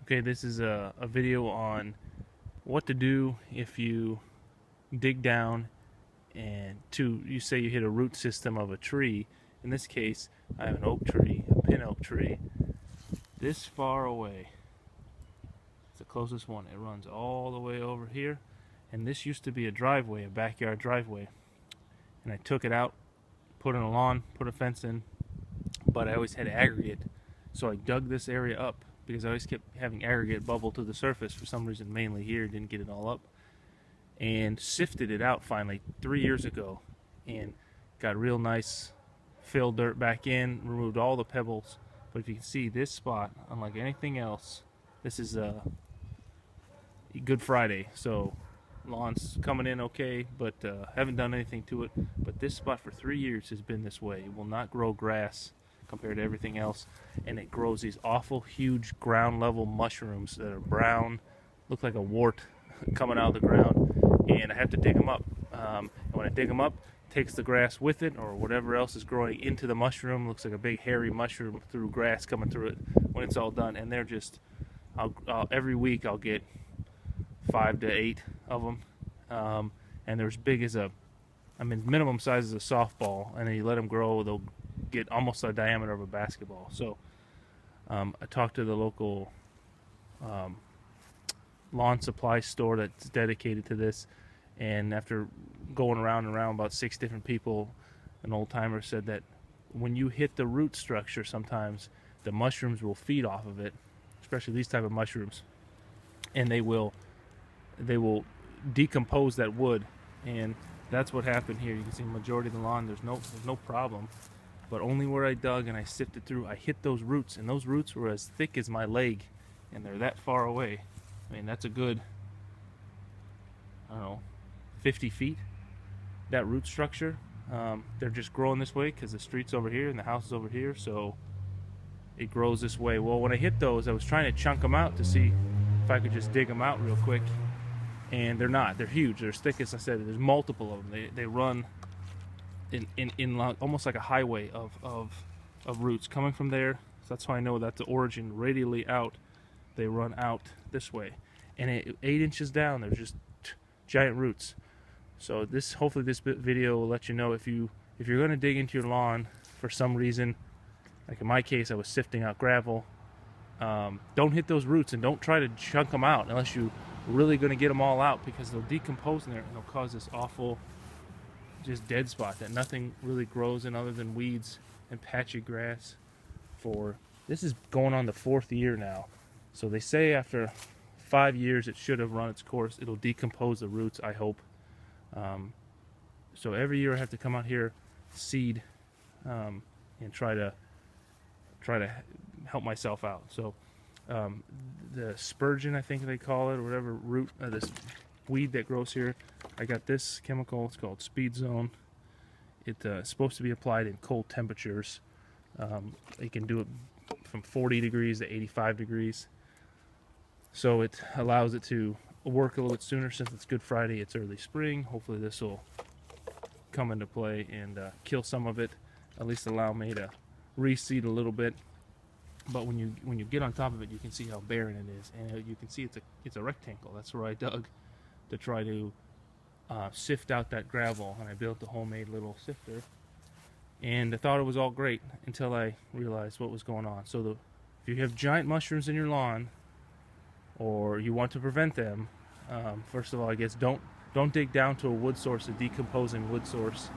Okay, this is a video on what to do if you dig down and you say you hit a root system of a tree. In this case, I have an oak tree, a pin oak tree, this far away. It's the closest one. It runs all the way over here, and this used to be a driveway, a backyard driveway. And I took it out, put in a lawn, put a fence in, but I always had aggregate. So I dug this area up because I always kept having aggregate bubble to the surface for some reason, mainly here, didn't get it all up, and sifted it out finally 3 years ago and got real nice fill dirt back in, removed all the pebbles. But if you can see this spot, unlike anything else, this is Good Friday, so lawn's coming in okay, but haven't done anything to it. But this spot for 3 years has been this way. It will not grow grass compared to everything else, and it grows these awful huge ground level mushrooms that are brown, look like a wart coming out of the ground, and I have to dig them up. And when I dig them up, it takes the grass with it or whatever else is growing into the mushroom. Looks like a big hairy mushroom through grass coming through it when it's all done. And they're just, every week I'll get 5 to 8 of them, and they're as big as minimum size is a softball, and then you let them grow, they'll get almost the diameter of a basketball. So I talked to the local lawn supply store that's dedicated to this, and after going around and around, about 6 different people, an old timer said that when you hit the root structure, sometimes the mushrooms will feed off of it, especially these type of mushrooms, and they will decompose that wood. And that's what happened here. You can see the majority of the lawn, there's no problem, but only where I dug and I sifted through, I hit those roots, and those roots were as thick as my leg, and they're that far away. I mean, that's a good, I don't know, 50 feet, that root structure. They're just growing this way because the street's over here and the house is over here, so it grows this way. Well, when I hit those, I was trying to chunk them out to see if I could just dig them out real quick, and they're not. They're huge. They're as thick as I said. There's multiple of them. They run in almost like a highway of roots coming from there. So that's how I know that's the origin. Radially out, they run out this way, and 8 inches down, they're just giant roots. So hopefully this video will let you know if you're going to dig into your lawn for some reason. Like in my case, I was sifting out gravel. Don't hit those roots, and don't try to chunk them out unless you're really going to get them all out, because they'll decompose in there and they'll cause this awful just dead spot that nothing really grows in other than weeds and patchy grass. This is going on the 4th year now, so they say after 5 years it should have run its course. It'll decompose the roots, I hope. So every year I have to come out here, seed, and try to help myself out. So the spurgeon, I think they call it, or whatever root, this weed that grows here, I got this chemical. It's called Speed Zone. It's supposed to be applied in cold temperatures. You can do it from 40 degrees to 85 degrees. So it allows it to work a little bit sooner. Since it's Good Friday, it's early spring. Hopefully this will come into play and kill some of it, at least allow me to reseed a little bit. But when you get on top of it, you can see how barren it is, and you can see it's a rectangle. That's where I dug to try to sift out that gravel, and I built a homemade little sifter. And I thought it was all great until I realized what was going on. So if you have giant mushrooms in your lawn, or you want to prevent them, first of all, I guess don't dig down to a wood source, a decomposing wood source,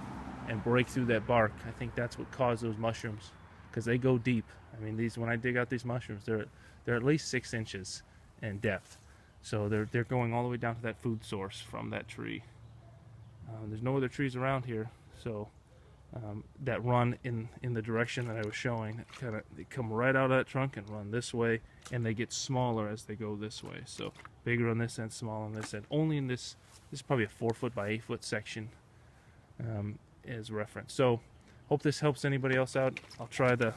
and break through that bark. I think that's what caused those mushrooms, because they go deep. I mean, when I dig out these mushrooms, they're at least 6 inches in depth. So they're going all the way down to that food source from that tree. There's no other trees around here, so that run in the direction that I was showing. They come right out of that trunk and run this way, and they get smaller as they go this way. So bigger on this end, smaller on this end. Only in this is probably a 4 foot by 8 foot section as reference. So hope this helps anybody else out. I'll try the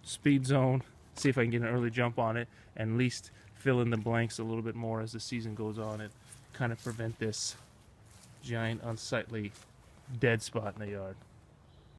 Speed Zone, see if I can get an early jump on it, and at least fill in the blanks a little bit more as the season goes on, and kind of prevent this giant unsightly dead spot in the yard.